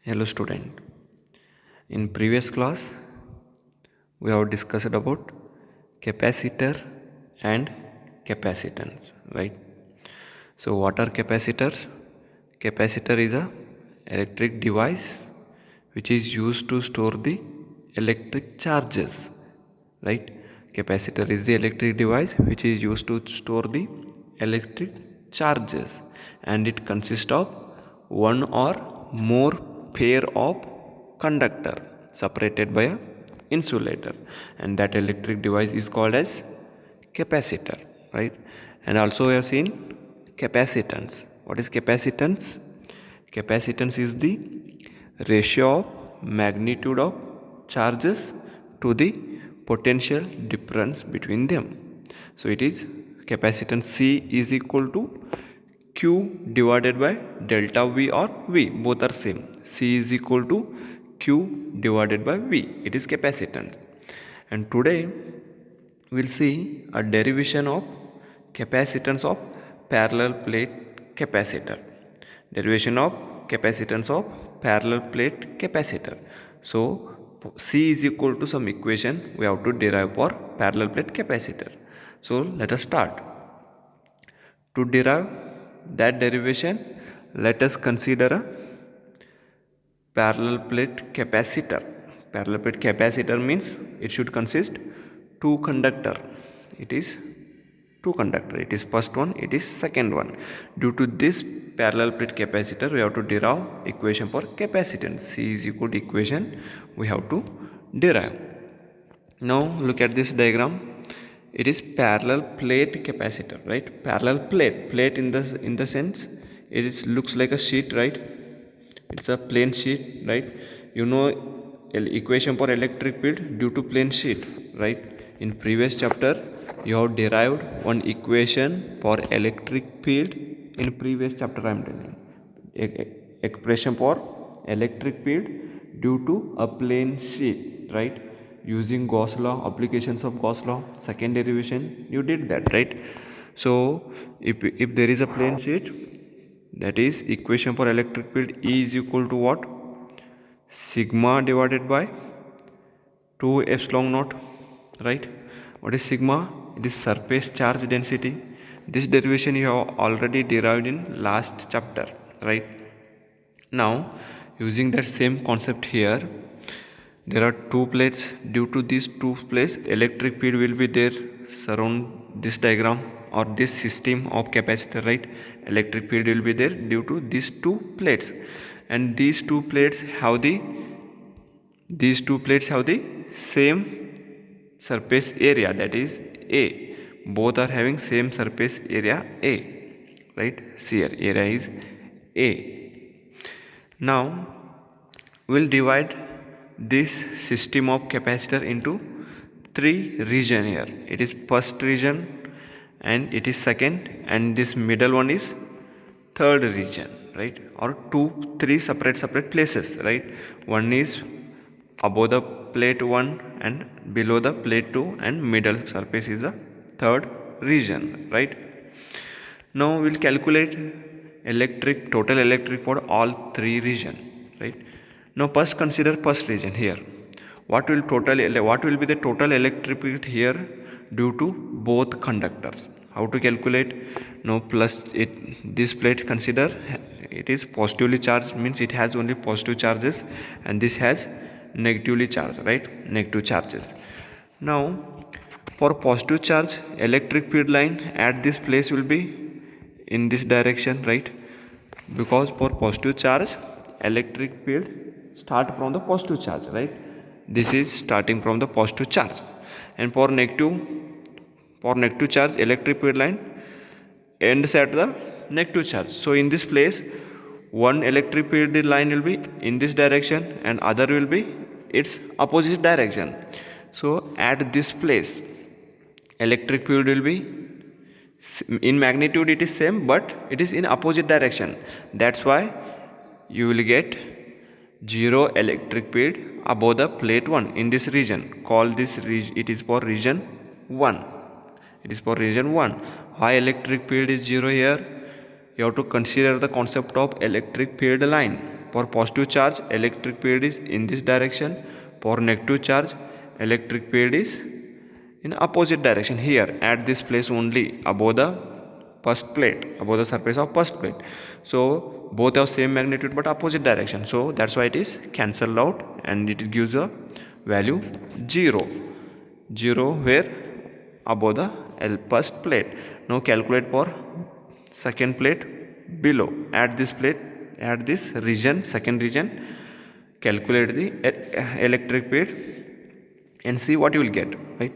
Hello student. In previous class we have discussed about capacitor and capacitance, right? So what are capacitors? Capacitor is a electric device which is used to store the electric charges, right? Capacitor is the electric device which is used to store the electric charges, and it consists of one or more pair of conductor separated by a insulator, and that electric device is called as capacitor, right? And also we have seen capacitance. What is capacitance? Capacitance is the ratio of magnitude of charges to the potential difference between them. So it is capacitance C is equal to Q divided by delta V, or V, both are same. C is equal to Q divided by V. It is capacitance. And today we'll see a derivation of capacitance of parallel plate capacitor. Derivation of capacitance of parallel plate capacitor. So C is equal to some equation we have to derive for parallel plate capacitor. So let us start. To derive that derivation, let us consider a parallel plate capacitor. Parallel plate capacitor means it should consist two conductor. It is two conductor. It is first one, it is second one. Due to this parallel plate capacitor, we have to derive equation for capacitance. C is equal to equation we have to derive. Now look at this diagram. It is parallel plate capacitor, right? Parallel plate in the sense it is looks like a sheet, right? It's a plane sheet, right? You know equation for electric field due to plane sheet, right? In previous chapter you have derived one equation for electric field. In previous chapter I am telling expression for electric field due to a plane sheet, right? Using Gauss law, applications of Gauss law, second derivation you did that, right? So if there is a plane sheet, that is equation for electric field E is equal to what? Sigma divided by 2 epsilon naught, right? What is sigma? It is surface charge density. This derivation you have already derived in last chapter, right? Now using that same concept here, there are two plates. Due to these two plates, electric field will be there surround this diagram or this system of capacitor, right? Electric field will be there due to these two plates, and these two plates have the same surface area, that is A. Both are having same surface area A, right? See here, area is A. Now we'll divide this system of capacitor into three region here. It is first region, and it is second, and this middle one is third region, right? Or three separate places, right? One is above the plate 1 and below the plate 2, and middle surface is the third region, right? Now we'll calculate total electric for all three region, right? Now first consider first region here. What will be the total electric field here due to both conductors? How to calculate? Now plus it, this plate consider it is positively charged, means it has only positive charges, and this has negatively charged, right? Negative charges. Now for positive charge, electric field line at this place will be in this direction, right? Because for positive charge, electric field start from the positive charge, right? This is starting from the positive charge. And for negative charge, electric field line ends at the negative charge. So in this place, one electric field line will be in this direction and other will be its opposite direction. So at this place, electric field will be in magnitude it is same, but it is in opposite direction. That's why you will get zero electric field above the plate 1 in this region. Call this region, it is for region 1. It is for region 1. Why electric field is zero here? You have to consider the concept of electric field line. For positive charge, electric field is in this direction. For negative charge, electric field is in opposite direction, here at this place only, above the first plate, above the surface of first plate. So both have same magnitude but opposite direction, so that's why it is cancelled out and it gives a value 0. 0 where? Above the first plate. Now calculate for second plate below. At this plate, at this region, second region, calculate the electric field and see what you will get, right?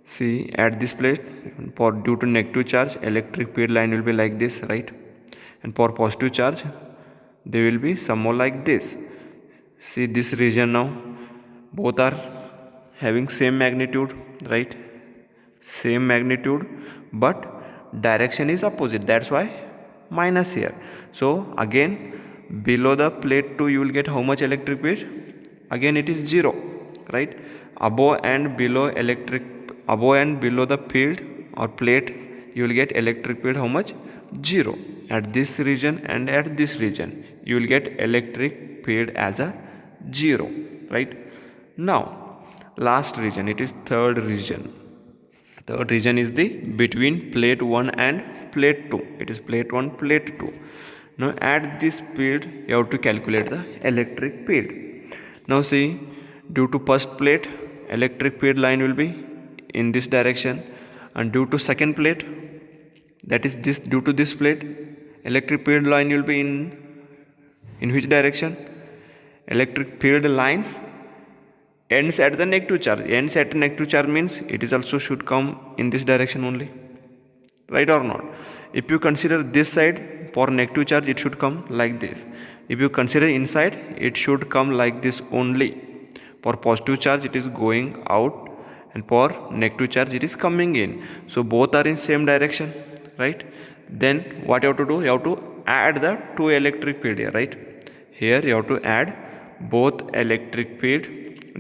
See, at this place, for due to negative charge, electric field line will be like this, right? And for positive charge, they will be some more like this. See this region now, both are having same magnitude, right? Same magnitude, but direction is opposite, that's why minus here. So again, below the plate 2 you will get how much electric field? Again it is 0, right? Above and below the field or plate, you will get electric field how much? 0. At this region and at this region you will get electric field as a 0, right? Now last region, it is third region. Third region is the between plate 1 and plate 2. It is plate 1, plate 2. Now at this field you have to calculate the electric field. Now see, due to first plate, electric field line will be in this direction, and due to second plate, that is this, due to this plate, electric field line will be in which direction? Electric field lines ends at the negative charge. Ends at negative charge means it is also should come in this direction only, right or not? If you consider this side, for negative charge it should come like this. If you consider inside, it should come like this only. For positive charge it is going out, and for negative charge it is coming in. So both are in same direction, right? Then what you have to do? You have to add the two electric field here, right? Here you have to add both electric field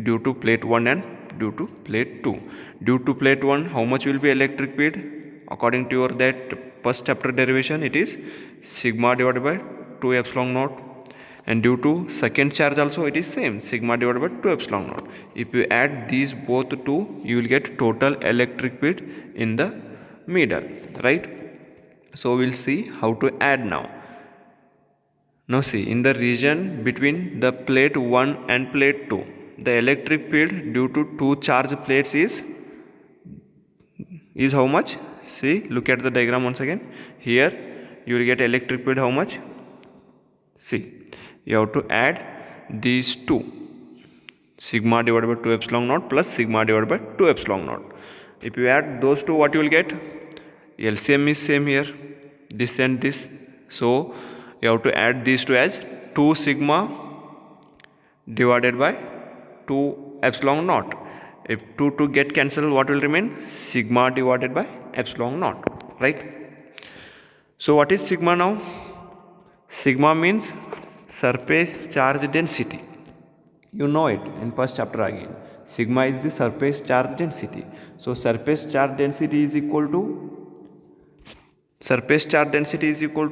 due to plate 1 and due to plate 2. Due to plate 1, how much will be electric field? According to your that first chapter derivation, it is sigma divided by 2 epsilon naught. And due to second charge also it is same, sigma divided by 2 epsilon naught. If you add these both two, you will get total electric field in the middle, right? So we'll see how to add now. Now see, in the region between the plate 1 and plate 2, the electric field due to two charge plates is how much? See, look at the diagram once again. Here you will get electric field how much? See, you have to add these two, sigma divided by 2 epsilon naught plus sigma divided by 2 epsilon naught. If you add those two, what you will get? LCM is same here, this and this. So you have to add these two as 2 sigma divided by 2 epsilon naught. If 2 get cancelled, what will remain? Sigma divided by epsilon naught, right? So what is sigma now? Sigma means surface charge density. You know it in first chapter again. Sigma is the surface charge density. So surface charge density is equal to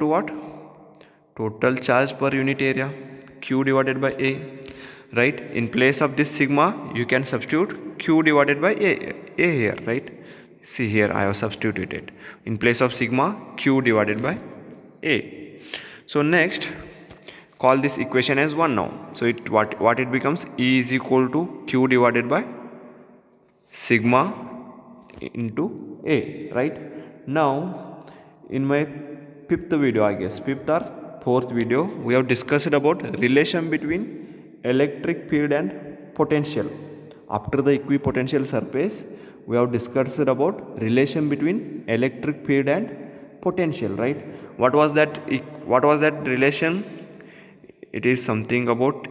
what? Total charge per unit area, Q divided by A. Right? In place of this sigma, you can substitute Q divided by A here, right? See here, I have substituted. In place of sigma, Q divided by A. So next, call this equation as 1 now. So what it becomes? E is equal to Q divided by sigma into A, right? Now, in my fifth video, I guess, fifth or fourth video, we have discussed about relation between electric field and potential. After the equipotential surface, we have discussed about relation between electric field and potential, right? What was that relation? It is something about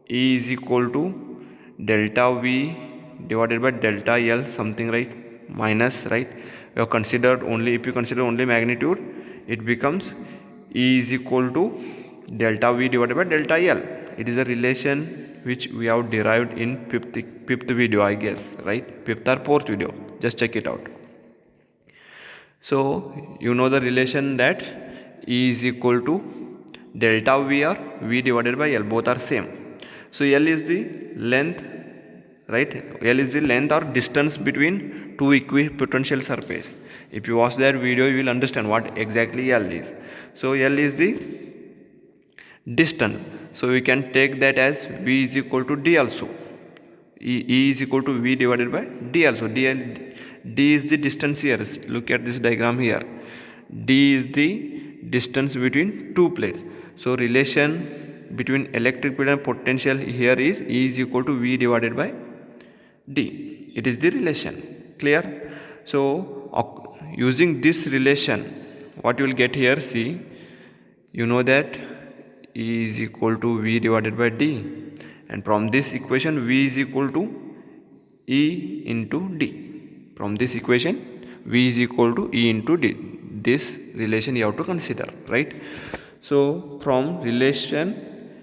E is equal to delta V divided by delta L, something, right? Minus, right? We have considered only, if you consider only magnitude, it becomes E is equal to delta V divided by delta L. It is a relation which we have derived in fifth video, I guess, right? Fifth or fourth video. Just check it out. So you know the relation that E is equal to delta V or V divided by L, both are same. So L is the length, right? L is the length or distance between two equipotential surface. If you watch that video, you will understand what exactly L is. So L is the distance. So we can take that as V is equal to D also. E is equal to V divided by D also. D is the distance here. Look at this diagram here. D is the distance between two plates. So relation between electric field and potential here is E is equal to V divided by D. It is the relation. Clear? So using this relation, what you will get here, see, you know that E is equal to V divided by D. And from this equation, V is equal to E into D. From this equation, V is equal to E into D. This relation you have to consider, right? So from relation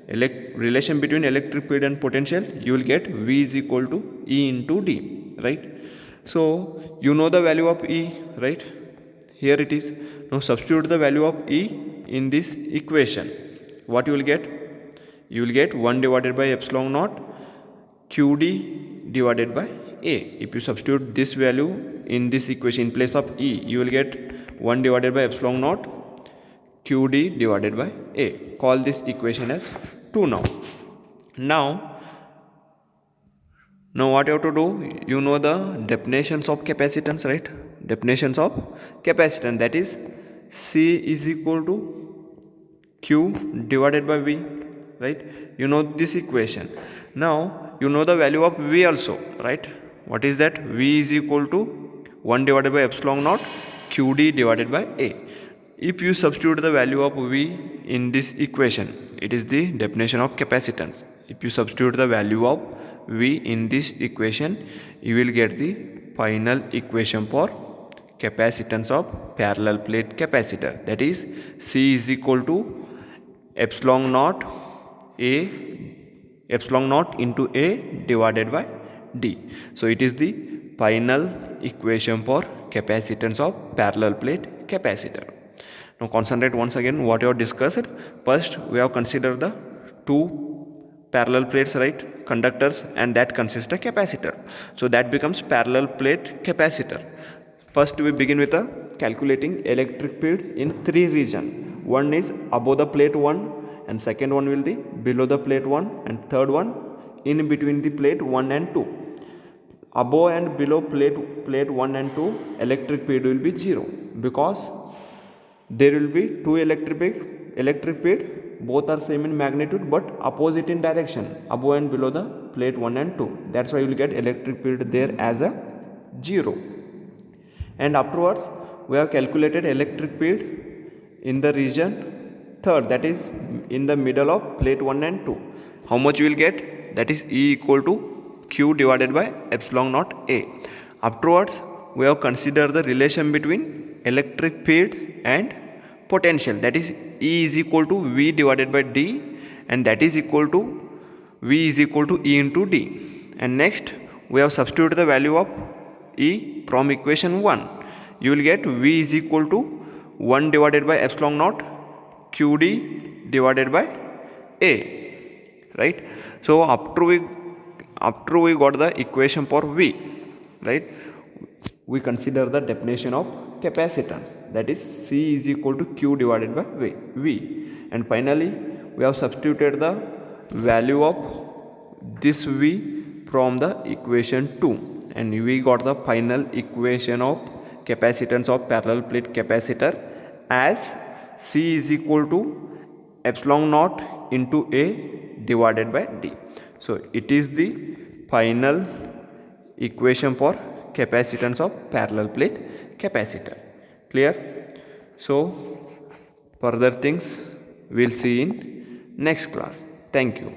between electric field and potential, you will get V is equal to E into D, right? So you know the value of E, right? Here it is. Now substitute the value of E in this equation. What you will get? You will get 1 divided by epsilon naught QD divided by A. If you substitute this value in this equation in place of E, you will get 1 divided by epsilon naught QD divided by A. Call this equation as 2 now. Now what you have to do, you know the definitions of capacitance, right? Definitions of capacitance, that is C is equal to Q divided by V, right? You know this equation. Now you know the value of V also, right? What is that? V is equal to 1 divided by epsilon naught QD divided by A. If you substitute the value of V in this equation, it is the definition of capacitance. If you substitute the value of V in this equation, you will get the final equation for capacitance of parallel plate capacitor, that is C is equal to epsilon naught into A divided by D. So it is the final equation for capacitance of parallel plate capacitor. Now concentrate once again what you have discussed. First we have considered the two parallel plates, right, conductors, and that consists a capacitor. So that becomes parallel plate capacitor. First we begin with calculating electric field in three regions. One is above the plate 1, and second one will be below the plate 1, and third one in between the plate 1 and 2. Above and below plate 1 and 2, electric field will be 0, because there will be two electric field, both are same in magnitude but opposite in direction, above and below the plate 1 and 2. That's why you will get electric field there as a 0. And afterwards we have calculated electric field in the region third, that is in the middle of plate 1 and 2. How much you will get? That is E equal to Q divided by epsilon naught A. Afterwards we have considered the relation between electric field and potential, that is E is equal to V divided by D, and that is equal to V is equal to E into D. And next we have substituted the value of E from equation 1. You will get V is equal to 1 divided by epsilon naught QD divided by A, right? So after we got the equation for V, right, we consider the definition of capacitance, that is C is equal to Q divided by V. And finally we have substituted the value of this V from the equation 2, and we got the final equation of capacitance of parallel plate capacitor as C is equal to epsilon naught into A divided by D. So it is the final equation for capacitance of parallel plate capacitor. Clear? So further things we'll see in next class. Thank you.